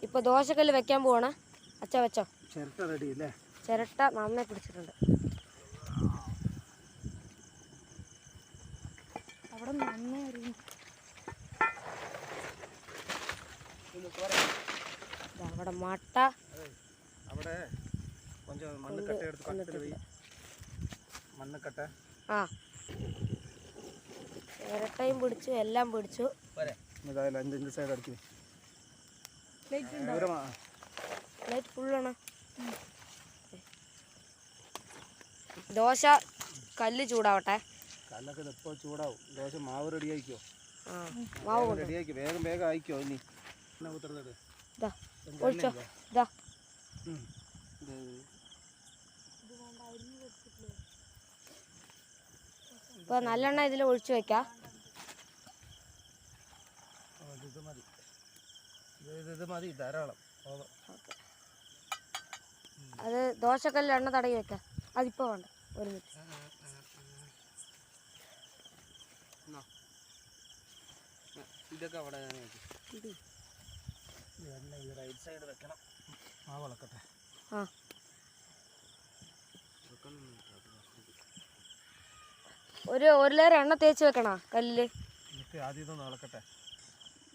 ഇപ്പോൾ ദോശക്കല്ല് വെക്കാൻ പോവാണ്. അച്ഛ വെച്ചോ. ചിരട്ട റെഡി അല്ലേ? ചിരട്ട നന്നായി പിടിച്ചിട്ടുണ്ട്. അവിടെ നന്നായി അവിടെ മട്ട അവിടെ கொஞ்சம் மண்ணு கட்டை எடுத்து பக்கத்துல வை. മണ്ണ് കട്ട. ആ ചിരട്ടയും പിടിച്ചു, എല്ലാം പിടിച്ചു. இந்த സൈഡ് അടിച്ചു. ലൈറ്റ് ഫുള്ളാണ്. ദോശ കല്ല് ചൂടാവട്ടെ. കല്ലൊക്കെ ഇപ്പോൾ ചൂടാവും. ദോശ മാവ് റെഡി ആയിക്കോ. മാവ് റെഡി ആയിക്കോ, വേഗം വേഗം ആയിക്കോ. ഇനി ഒഴിച്ചോ. ഇതാ ഇപ്പൊ നല്ലെണ്ണ ഇതിൽ ഒഴിച്ചു വെക്കാം. ഇത് മതി ധാരാളം. അത് ദോശക്കല്ലിൽ എണ്ണ തടകി വെക്കാം. അതിപ്പോ വേണ്ട, ഒരു മിനിറ്റ്. ഇതൊക്കെ അവിടെ റൈറ്റ് സൈഡ് വെക്കണം. മാവ് വളക്കട്ടെ. ആ ഒരു ലെയർ എണ്ണ തേച്ച് വെക്കണ കല്ലില്. ആദ്യം വളക്കട്ടെ.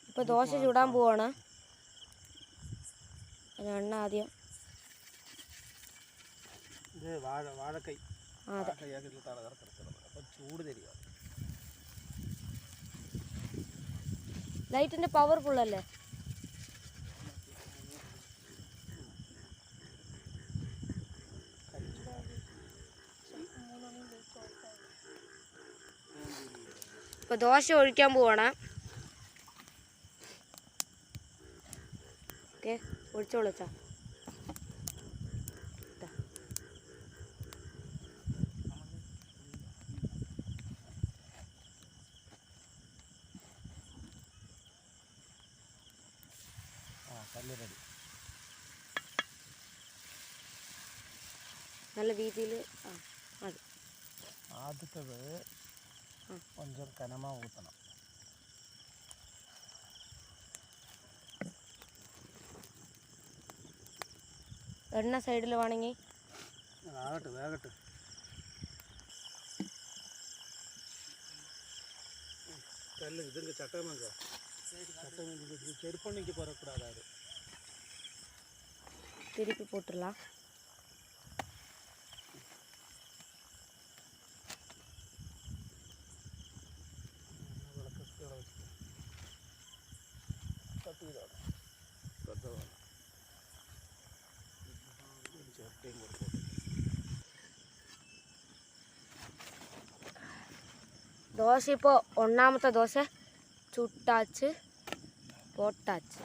ഇപ്പൊ ദോശ ചൂടാൻ പോവാണ്. എണ്ണ ആദ്യം വാഴക്കൈ ചൂട് തരിക. ലൈറ്റിന്റെ പവർഫുൾ അല്ലേ? ഇപ്പൊ ദോശ ഒഴിക്കാൻ പോവാണ്. ഓക്കെ, ഒഴിച്ചോളിച്ചാ. നല്ല രീതിയിൽ മതി. ആദ്യത്തത് കൊഞ്ചം കനമാ ഊത്തണം. എണ്ണ സൈഡിൽ വേണമെങ്കിൽ വേഗട്ടെ വേഗട്ടെ. കല്ല് ഇതിൻ്റെ ചട്ടമങ്ക ചെരുപ്പണ്ണിക്ക് പുറപ്പെടാതെ திருப்பி போட்டுடலாம். ദോശ ഇപ്പോൾ ഒന്നാമത്തെ ദോശ ചുട്ടാച്ച് പോട്ടാച്ച്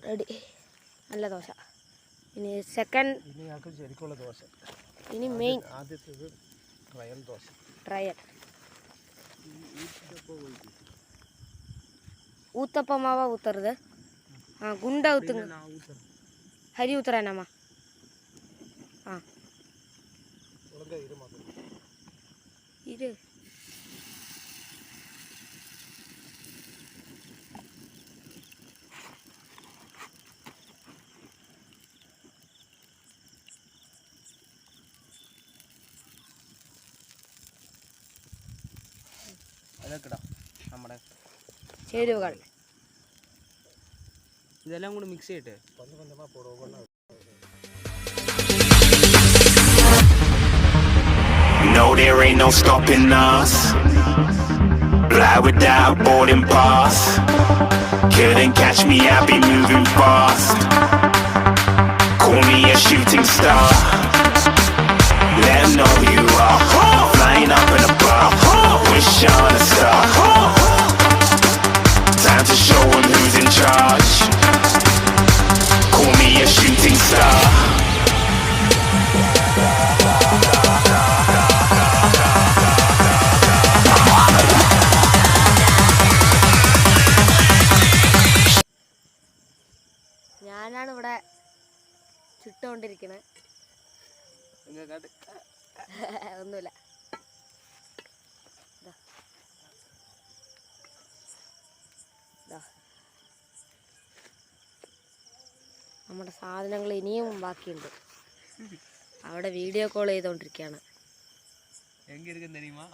റെഡി. നല്ല ദോശ. ഇനി സെക്കൻഡ്, ശരിക്കുള്ള ദോശ. ഇനി മെയിൻ ആദ്യത്തേത് ട്രയൽ ദോശ. ട്രയൽ ಊತಪ್ಪಮಾವ ಊತರದು. ಗುಂಡ ಊತಂಗ ಹರಿ ಊತರನಮ್ಮ. ಹಾಂ ಇರು. നമ്മുടെ ചേരുവകൾ ഇതെല്ലാം കൂടി മിക്സ് ചെയ്തിട്ട് No, there ain't no stopping us. Fly without boarding pass. Couldn't catch me, I'll be moving fast. Call me a shooting star. Let 'em know who you are. Flying up in a bar. Wish on a star. Time to show 'em who's in charge. Call me a shooting star. ഞാനാണ് ഇവിടെ ചുട്ടുകൊണ്ടിരിക്കുന്നത്. ഒന്നുമില്ല. നമ്മുടെ സാധനങ്ങൾ ഇനിയും ബാക്കിയുണ്ട്. അവിടെ video call ചെയ്തുകൊണ്ടിരിക്കുകയാണ്. எங்க இருக்குன்னு தெரியுமா?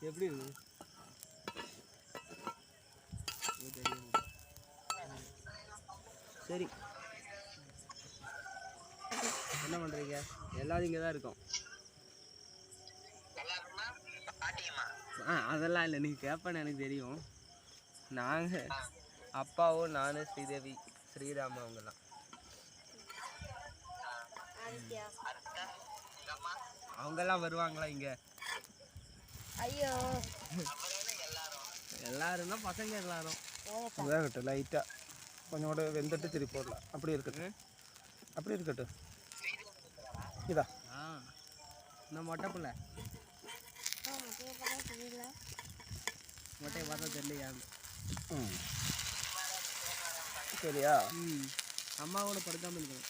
எப்படி இருக்கு? சரி, என்ன பண்றீங்க? எல்லாரும் இங்கே தான் இருக்கோம். அதெல்லாம் இல்லை, நீங்கள் கேட்பேன்னு எனக்கு தெரியும். நாங்கள் அப்பாவும் நான் ஸ்ரீதேவி ஸ்ரீராம் அவங்கெல்லாம் அவங்கெல்லாம் வருவாங்களா இங்கே? ஐயோ எல்லாரும் தான் பசங்க எல்லாரும் வேகட்டும் லைட்டாக கொஞ்சம் கூட வெந்துட்டு திருப்பி போடலாம். அப்படி இருக்கட்டும், அப்படி இருக்கட்டும். இதா நான் மொட்டை பிள்ளை மொட்டையை பார்த்தா தெரியலையான்னு. சரியா? அம்மாவோட படுக்காமல் இருக்கணும்.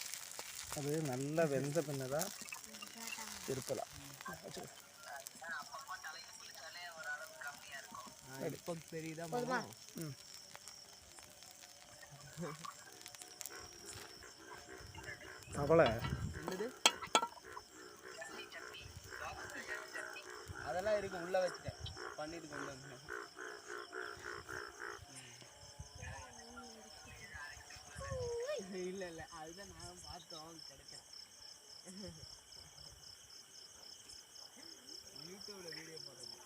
அது நல்லா வெந்த பின்னதான் திருப்பலாம். இப்போ தெரியுதா? அவளை என்னது அதெல்லாம் இருக்கு, உள்ள வச்சுட்டேன், பண்ணிட்டு கொண்டு வந்து. இல்லை இல்லை, அதுதான் நானும் பார்த்தோம், கிடைக்கல. यूट्यूब वीडियो போடுறது.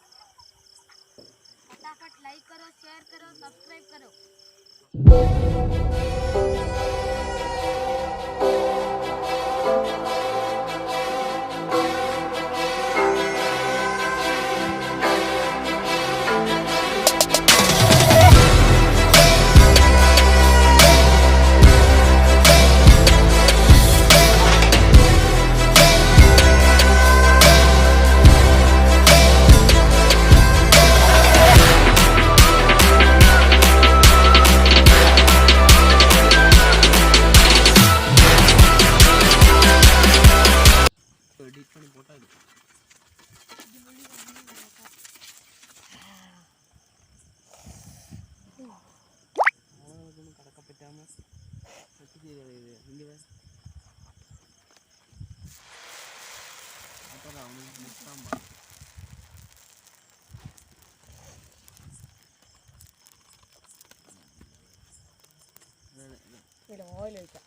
फटाफट लाइक करो, शेयर करो, सब्सक्राइब करो. எடிட் பண்ணி போட்டா இது கடக்க பറ്റാம இங்கே அப்புறம் அவனுக்கு முட்டாம்பா. இதில் ஆயில் வைக்க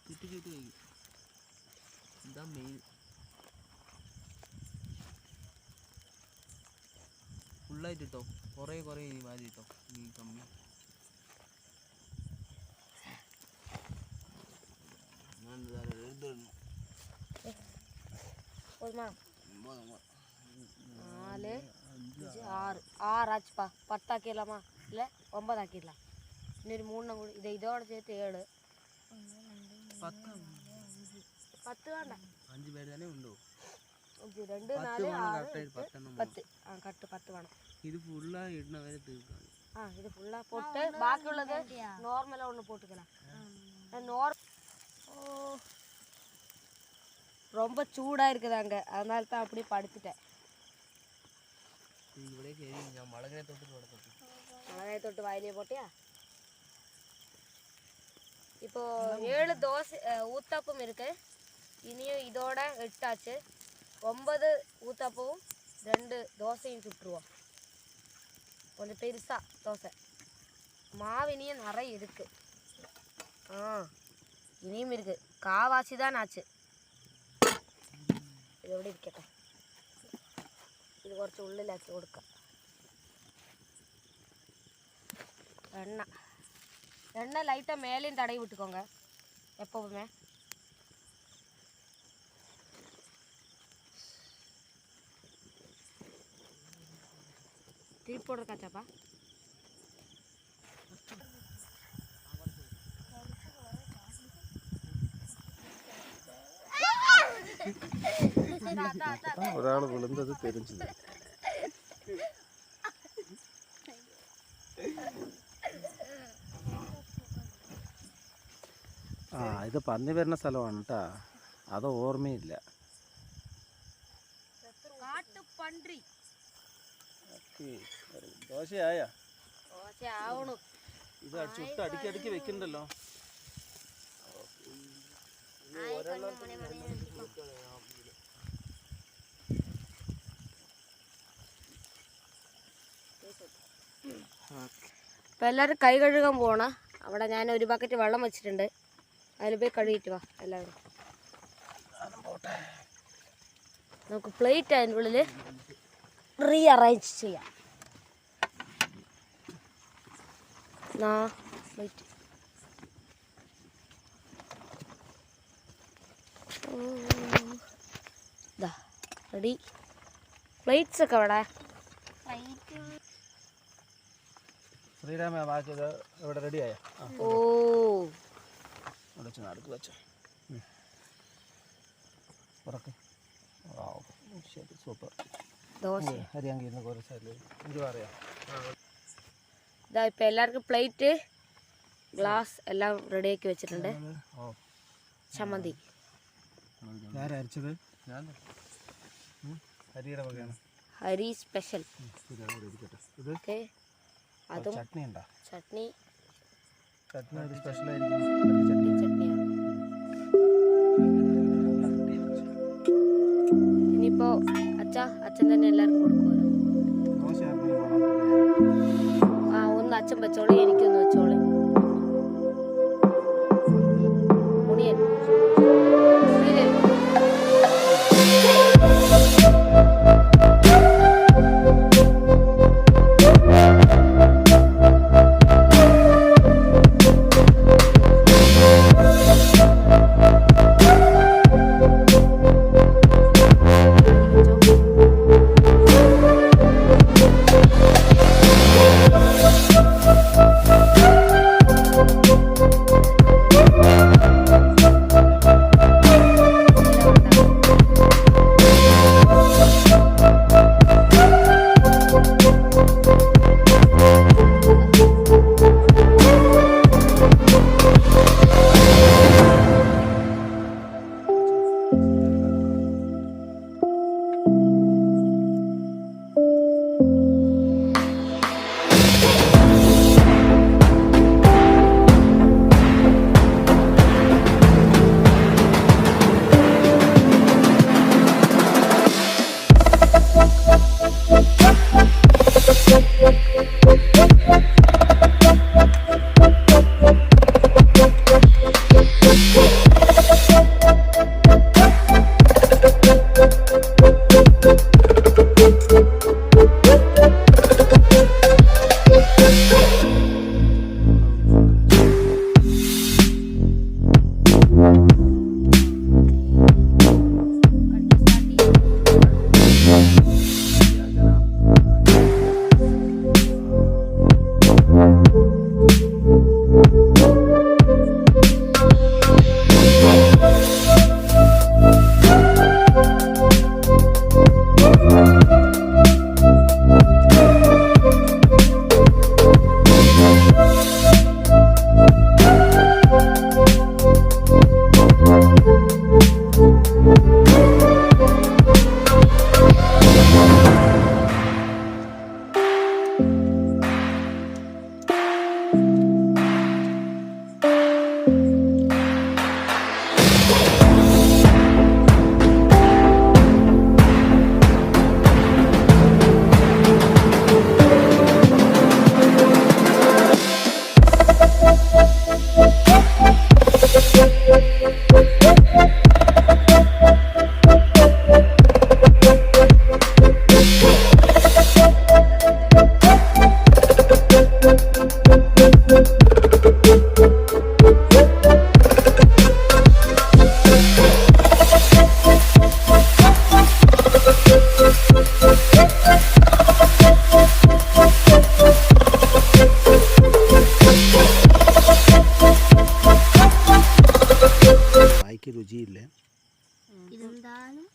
ചുറ്റി ചുറ്റി വയ്ക്കും. ഇതാ മെയിൻ. ഫുള്ളായിട്ട് ഇട്ടോ, കുറേ ഇനി വാരി ഇട്ടോ, നീ കമ്മി. ഞാൻ എഴുതുന്നു. போதுமா? 4 5 6 ஆச்சுப்பா. 10 ஆக்கிடலாமா? இல்லை 9 ஆக்கிடலாம். இன்னொரு 3 கூட இதோட சேர்த்து 7. 10 வேண்டாம், 5 பேர் தானே உண்டு. 2 4 6 10. கட்டு 10 வேணும். இது ஃபுல்லாக இடின வேறு தீர்க்காங்க. இது ஃபுல்லாக போட்டு பாக்கி உள்ளது நார்மலாக ஒன்று போட்டுக்கலாம். ரொம்ப சூடாக இருக்குது அங்கே, அதனால தான் அப்படியே படுத்துட்டேன். மிளகாய் தொட்டு மிளகாய் தொட்டு வாயிலே போட்டியா? இப்போ 7 தோசை ஊத்தாப்பம் இருக்கு. இனியும் இதோட 8 ஆச்சு. 9 ஊத்தாப்பவும் 2 தோசையும் சுட்டுருவோம். கொஞ்சம் பெருசா தோசை. மாவு இனியும் நிறைய இருக்கு. இனியும் இருக்கு. காவாசி தான் ஆச்சு. இது எப்படி இருக்கட்டும். இது കുറച്ച് ഉള്ളിലാക്കി കൊടുക്കാം. எண்ணெய் லைட்டாக மேலேயும் தடவி விட்டுக்கோங்க எப்போவுமே. திருப்பி போடுறக்காச்சாப்பா? ഒരാൾ വിളുന്നത് தெரிஞ்சது. ഇത് പന്നി വരുന്ന സ്ഥലമാണ് കേട്ടോ, അത് ഓർമ്മയില്ല. കാട്ടുപன்றി. ദോശയായാ? ദോശ ആവണു. ഇത് ചുട്ട് അടുക്കി വെക്കണ്ടല്ലോ. അപ്പം എല്ലാവരും കൈ കഴുകാൻ പോകണം. അവിടെ ഞാൻ ഒരു ബക്കറ്റ് വെള്ളം വെച്ചിട്ടുണ്ട്, അതിൽ പോയി കഴുകിയിട്ട് വാ എല്ലാവരും. നമുക്ക് പ്ലേറ്റ് അതിൻ്റെ ഉള്ളിൽ റീ അറേഞ്ച് ചെയ്യാം. പ്ലേറ്റ് ഇതാ റെഡി. പ്ലേറ്റ്സ് ഒക്കെ അവിടെ. ശ്രീരാമ ബാക്കിയത് ഇവിടെ റെഡിയായ? ഓ അടുത്ത് വെച്ചോ. ശരി, സൂപ്പർ. ദോശ ഹരിയാങ്കി കുറച്ച് സൈഡിൽ എനിക്ക് പറയാം. ഇതാ ഇപ്പം എല്ലാവർക്കും പ്ലേറ്റ്, ഗ്ലാസ് എല്ലാം റെഡിയാക്കി വെച്ചിട്ടുണ്ട്. ചമ്മന്തി അരച്ചത് ഹരിയുടെ വകയാണ്. ഹരി സ്പെഷ്യൽ. ഓക്കെ, അതും ചട്നി ഉണ്ടോ? ചട്നി ഒരു സ്പെഷ്യലായിരിക്കും. ചട്നിയാണ്. ഇനിയിപ്പോ അച്ഛൻ തന്നെ എല്ലാവർക്കും കൊടുക്കുമല്ലോ. ഒന്ന് അച്ഛൻ വെച്ചോളി, എനിക്കൊന്ന് വെച്ചോളി. മുണിയൻ രുചിയില്ലേ? ഇതെന്തായാലും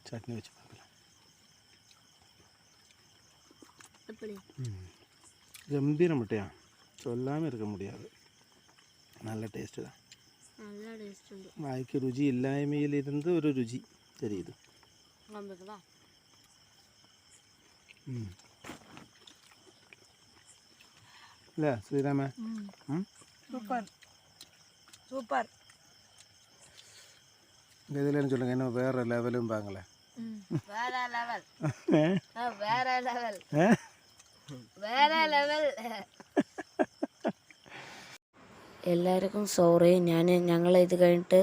ചട്നി വെച്ച് கம்பீரம் முட்டையா சொல்லாமல் இருக்க முடியாது. நல்ல டேஸ்ட்டு தான். നല്ല ടേസ്റ്റ് ഉണ്ട്. വായിക്ക് രുചി ഇല്ലായ്മയിലിരുന്ന് ഒരു രുചി தெரியுது. അല്ലേ ശ്രീരാമ? Super super. எதுலன்னு சொல்லுங்க, இன்னும் வேற லெவலும் பாங்களே. வேற லெவல் வேற லெவல் വേറെ ലെവൽ. എല്ലാവർക്കും സോറി, ഞങ്ങൾ ഇത് കഴിഞ്ഞിട്ട്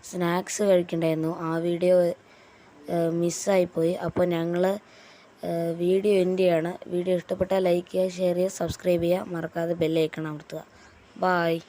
സ്നാക്സ് കഴിക്കണ്ടായിരുന്നു. ആ വീഡിയോ മിസ്സായിപ്പോയി. അപ്പോൾ ഞങ്ങൾ വീഡിയോ എൻഡ് ചെയ്യാണ്. വീഡിയോ ഇഷ്ടപ്പെട്ടാൽ ലൈക്ക് ചെയ്യുക, ഷെയർ ചെയ്യുക, സബ്സ്ക്രൈബ് ചെയ്യുക, മറക്കാതെ ബെല്ലൈക്കൺ അമർത്തുക. ബായ്.